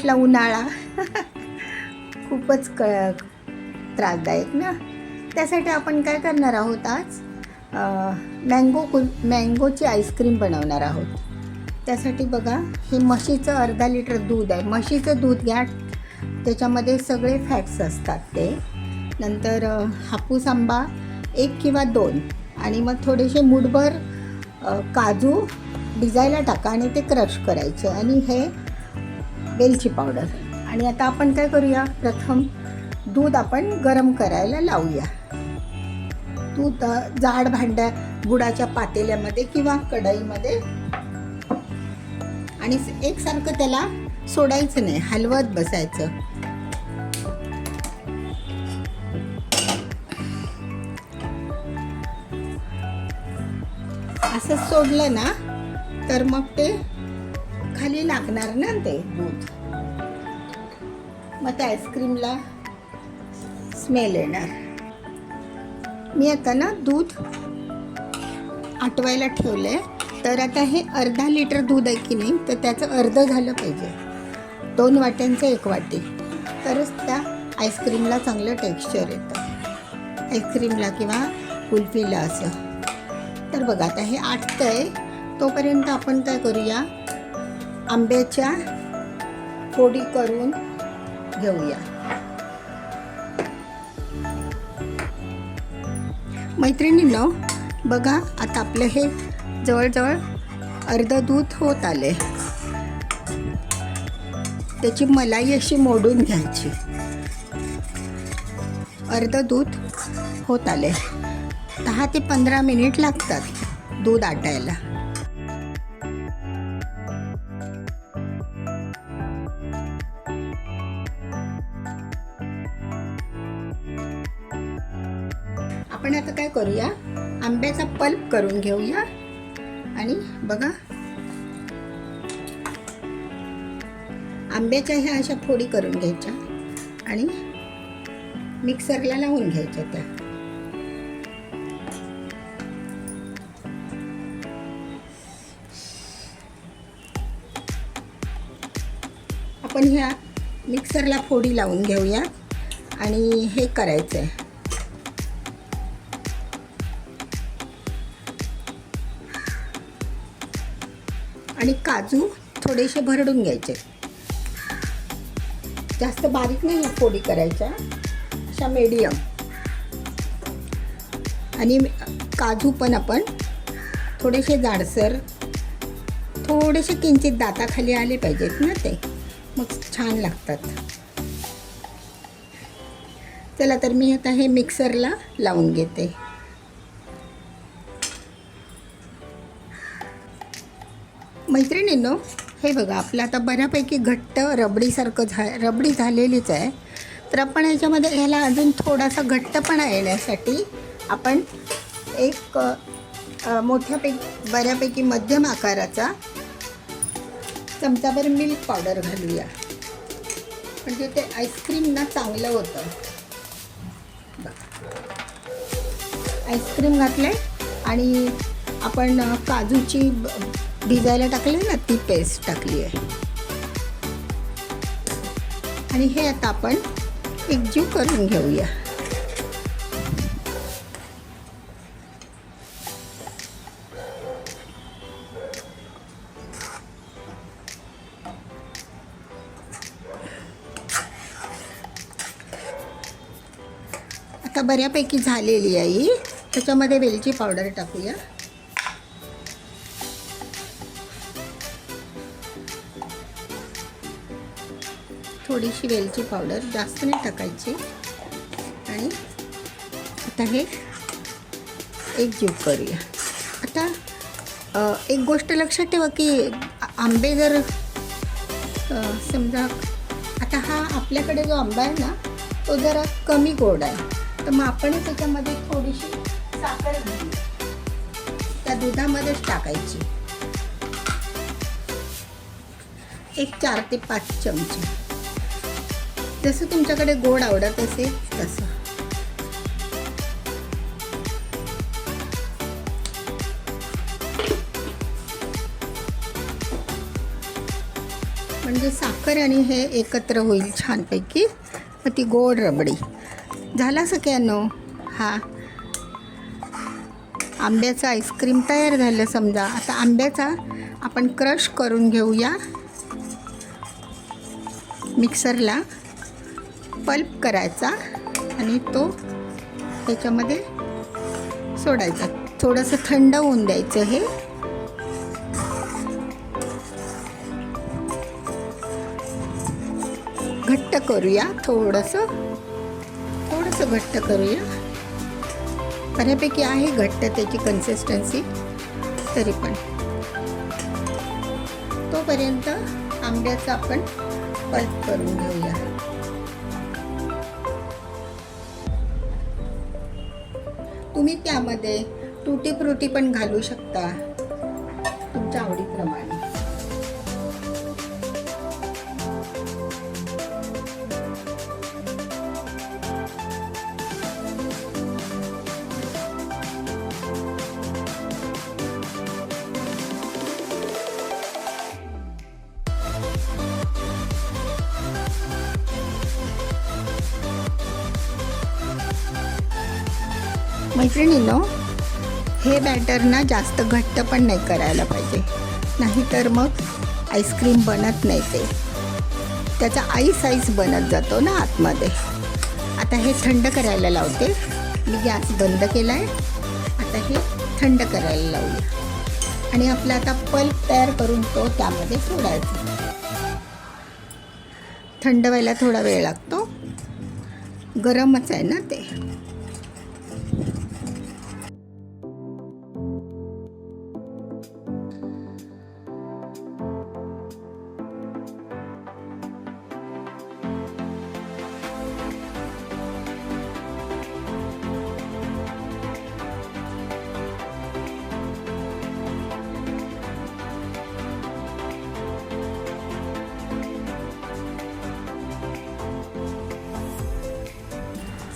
असला उन्हाळा खूपच त्रासदायक ना. त्यासाठी आपण काय करणार आहोत आज, मँगोची आईस्क्रीम बनवणार आहोत. त्यासाठी बघा, हे म्हशीचं अर्धा लिटर दूध आहे. म्हशीचं दूध घ्या, त्याच्यामध्ये सगळे फॅट्स असतात ते. नंतर हापूस आंबा 1 किंवा 2 आणि मग थोडेसे मूठभर काजू भिजायला टाका आणि ते क्रश करायचे. आणि हे वेलची पावडर. आणि आता आपण काय करूया, प्रथम दूध आपण गरम करायला लावूया. दूध जाड भांड्या गुळाच्या पातेल्यामध्ये किंवा कढईमध्ये, आणि एकसारखं त्याला सोडायचं नाही, हलवत बसायचं. असं सोडलं ना तर मग ते खाली लागणार ना ते दूध, मग त्या आईस्क्रीमला स्मेल येणार. मी आता ना दूध आटवायला ठेवलंय. तर आता हे अर्धा लिटर दूध आहे की नाही, तर त्याचं अर्ध झालं पाहिजे. 2 वाट्यांचं 1 वाटी, तरच त्या आईस्क्रीमला चांगलं टेक्स्चर येतं, आईस्क्रीमला किंवा कुल्फीला असं. तर बघा, आता हे आटतंय. तोपर्यंत आपण काय करूया, आंब्याच्या फोडी करून घेऊया. मैत्रिणींनो बघा, आता आपलं हे जवळजवळ अर्ध दूध होत आले. त्याची मलाई अशी मोडून घ्यायची. अर्ध दूध होत आले. 10 ते 15 मिनिट लागतात दूध आटायला. आपण आता काय करूया, आंब्याचा पल्प करून घेऊया. आणि बघा, आंब्याच्या ह्या अशा फोडी करून घ्यायच्या आणि मिक्सरला लावून घ्यायच्या. त्या आपण ह्या मिक्सरला फोडी लावून घेऊया. आणि हे करायचं आहे, आणि काजू थोडेसे भरडून घ्यायचे. जास्त बारीक नाही फोडी करायच्या, अशा मीडियम. आणि काजू पण आपण थोडेसे जाडसर, थोडेसे किंचित दाताखाली आले पाहिजेत ना, ते मग छान लागतात. चला, तर मी आता हे मिक्सरला लावून घेते. मैत्रिणींनो हे बघा, आपलं आता बऱ्यापैकी घट्ट रबडी झालेलीच आहे. तर आपण ह्याला अजून थोडासा घट्टपणा येण्यासाठी आपण एक बऱ्यापैकी मध्यम आकाराचा चमचाभर मिल्क पावडर घालूया, म्हणजे ते आईस्क्रीम ना चांगलं होतं. आईस्क्रीम घातले आणि आपण काजूची भिजायला टाकले ना, ती पेस्ट टाकली आहे. आणि हे आता आपण एकजीव करून घेऊया. आता बऱ्यापैकी झालेली आहे. त्याच्यामध्ये वेलची पावडर टाकूया. थोडीशी वेलची पावडर, जास्त नाही टाकायची. आणि आता हे एकजीव करूया. आता एक गोष्ट लक्षात ठेवा की आंबे जर समजा, आता हा आपल्याकडे जो आंबा आहे ना, तो जरा कमी गोड आहे, तर मग आपण त्याच्यामध्ये थोडीशी साखर घालू, त्या दुधामध्येच टाकायची. एक 4 ते 5 चमचे, जसं तुमच्याकडे गोड आवडत असेल तसं. म्हणजे साखर आणि हे एकत्र होईल छानपैकी, मग ती गोड रबडी. झाला सगळ्यांनो, हा आंब्याचा आईस्क्रीम तयार झालं समजा. आता आंब्याचा आपण क्रश करून घेऊया. मिक्सरला पल्प करायचा आणि तो त्याच्यामध्ये सोडायचा. थोडंसं थंड होऊन द्यायचं. हे घट्ट करूया, थोडंसं घट्ट करूया. बऱ्यापैकी आहे घट्ट त्याची कन्सिस्टन्सी, तरी पण तोपर्यंत आंब्याचं आपण पल्प करून घेऊया. तुम्ही त्यामध्ये टुटी फ्रुटी पण घालू शकता तुमच्या आवडीप्रमाणे. मैत्रिणींनो, हे बॅटर ना जास्त घट्ट पण नाही करायला पाहिजे, नाहीतर मग आईस्क्रीम बनत नाही. ते त्याचा आईस बनत जातो ना आतमध्ये. आता हे थंड करायला लावते. मी गॅस बंद केला आहे. आता हे थंड करायला लावूया आणि आपला आता पल्प तयार करून तो त्यामध्ये सोडायचा. थंड व्हायला थोडा वेळ लागतो, गरमच आहे ना ते.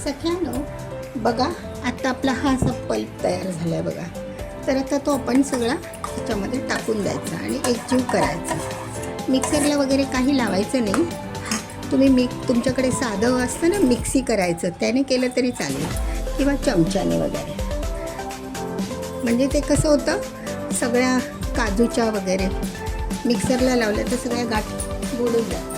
सख्यानो, बघा आता आपला हा असा पल्प तयार झाला आहे बघा. तर आता तो आपण सगळा ह्याच्यामध्ये टाकून द्यायचा आणि एकजीव करायचा. मिक्सरला वगैरे काही लावायचं नाही. तुम्ही तुमच्याकडे साधं असतं ना मिक्सी करायचं, त्याने केलं तरी चालेल, किंवा चमच्याने वगैरे. म्हणजे ते कसं होतं, सगळ्या काजूच्या वगैरे मिक्सरला लावल्या तर सगळ्या गाठी बुडून जातात.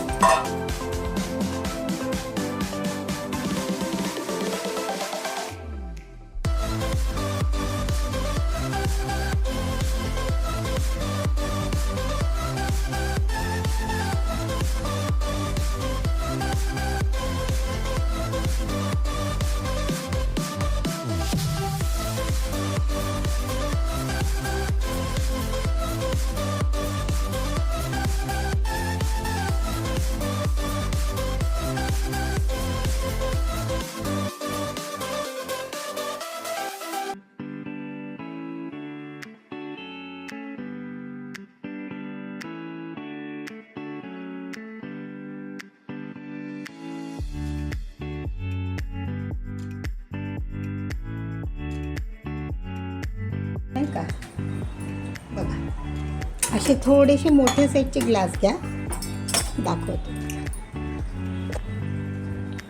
नाही का, बघा असे थोडेसे मोठे साईजचे ग्लास घ्या. दाखवतो.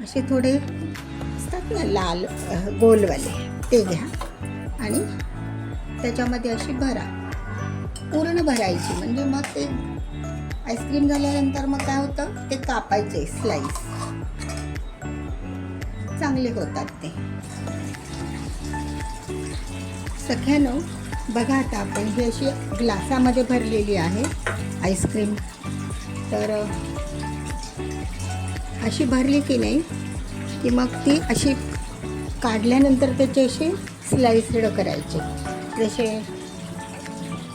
असे थोडे असतात ना लाल गोलवाले, ते घ्या आणि त्याच्यामध्ये अशी भरा. पूर्ण भरायची, म्हणजे मग ते आईस्क्रीम झाल्यानंतर मग काय होतं, ते कापायचे स्लाईस, चांगले होतात ते. सख्यानो, बघा आता आपण ही अशी ग्लासामध्ये भरलेली आहे आईस्क्रीम. तर अशी भरली की नाही की मग ती अशी काढल्यानंतर त्याचे असे स्लाइस्ड करायचे, जसे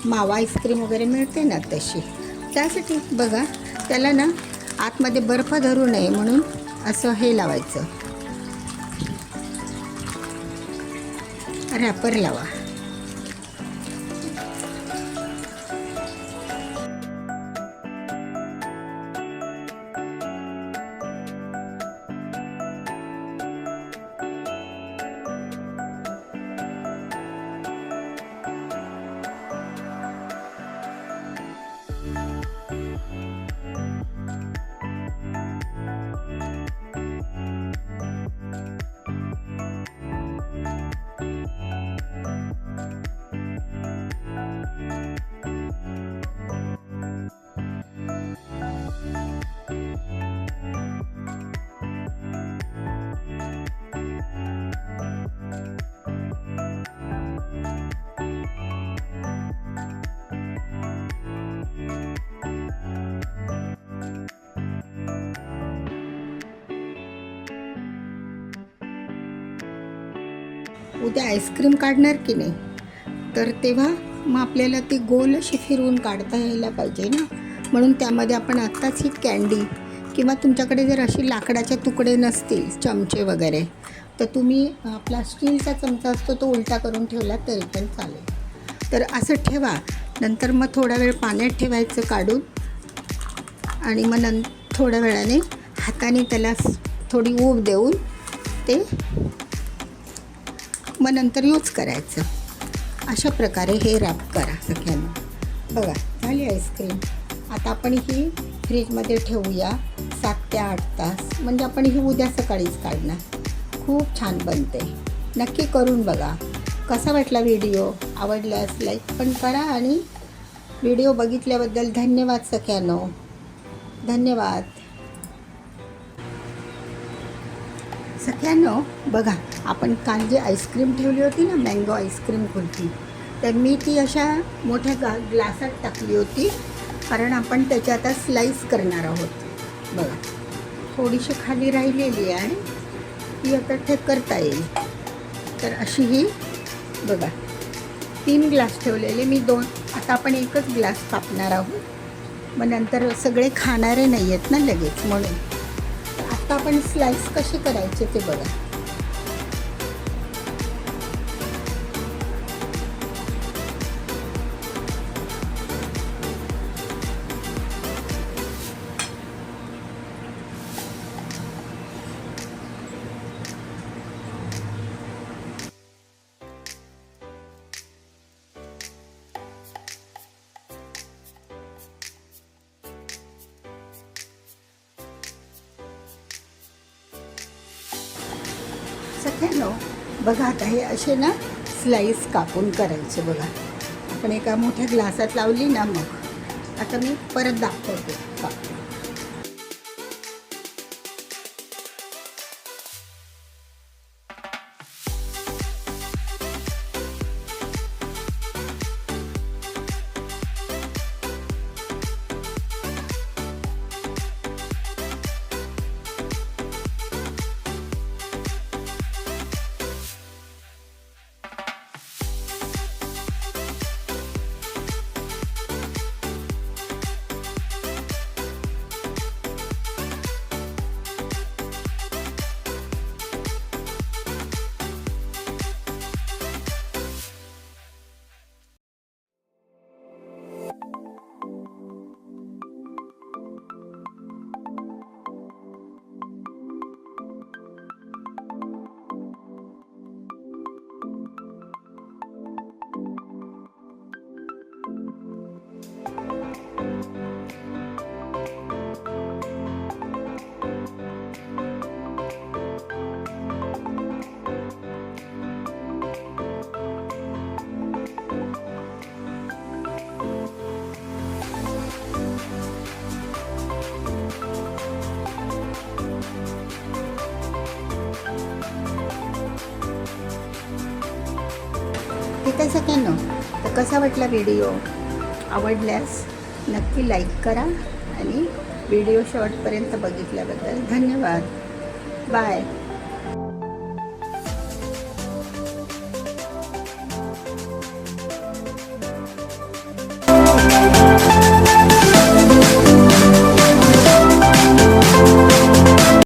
मावा आईस्क्रीम वगैरे मिळते ना तशी. त्यासाठी बघा, त्याला ना आतमध्ये बर्फ धरू नये म्हणून असं हे लावायचं, रॅपर लावा. उद्या आईस्क्रीम काढणार की नाही, तर तेव्हा मग आपल्याला ती गोल अशी फिरवून काढता यायला पाहिजे ना. म्हणून त्यामध्ये आपण आत्ताच ही कँडी, किंवा तुमच्याकडे जर अशी लाकडाचे तुकडे नसतील, चमचे वगैरे, तर तुम्ही आपला स्टीलचा चमचा असतो तो उलटा करून ठेवला तरी पण चालेल. तर असं ठेवा. नंतर मग थोडा वेळ पाण्यात ठेवायचं काढून, आणि मग थोड्या वेळाने हाताने त्याला थोडी ऊब देऊन ते मग नंतर यूज करायचं. अशा प्रकारे हे रॅप करा सगळ्यांना. बघा, झाली आईस्क्रीम. आता आपण ही फ्रीजमध्ये ठेवूया 7 ते 8 तास, म्हणजे आपण ही उद्या सकाळीच काढणार. खूप छान बनते. नक्की करून बघा. कसा वाटला व्हिडिओ? आवडल्यास लाईक पण करा, आणि व्हिडिओ बघितल्याबद्दल धन्यवाद सगळ्यांनो. धन्यवाद सगळ्यांनो. बघा, आपण काल जी आईस्क्रीम ठेवली होती ना, मँगो आईस्क्रीम कुल्फी, तर मी ती अशा मोठ्या ग्लासात टाकली होती, कारण आपण त्याच्या आता स्लाईस करणार आहोत. बघा, थोडीशी खाली राहिलेली आहे, ती आता करता येईल. तर अशी ही बघा 3 ग्लास ठेवलेले मी, 2. आता आपण एकच ग्लास कापणार आहोत. मग नंतर सगळे खाणारे नाही आहेत ना लगेच, म्हणून. आता आपण स्लाइस कसे करायचे ते बघा. सगळ्यांनो बघा, आता हे असे ना स्लाईस कापून करायचे. बघा, आपण एका मोठ्या ग्लासात लावली ना. मग आता मी परत दाखवते. ठीक आहे सगळ्यांनो. तर कसा वाटला व्हिडिओ? आवडल्यास नक्की लाईक करा, आणि व्हिडिओ शेवटपर्यंत बघितल्याबद्दल धन्यवाद. बाय.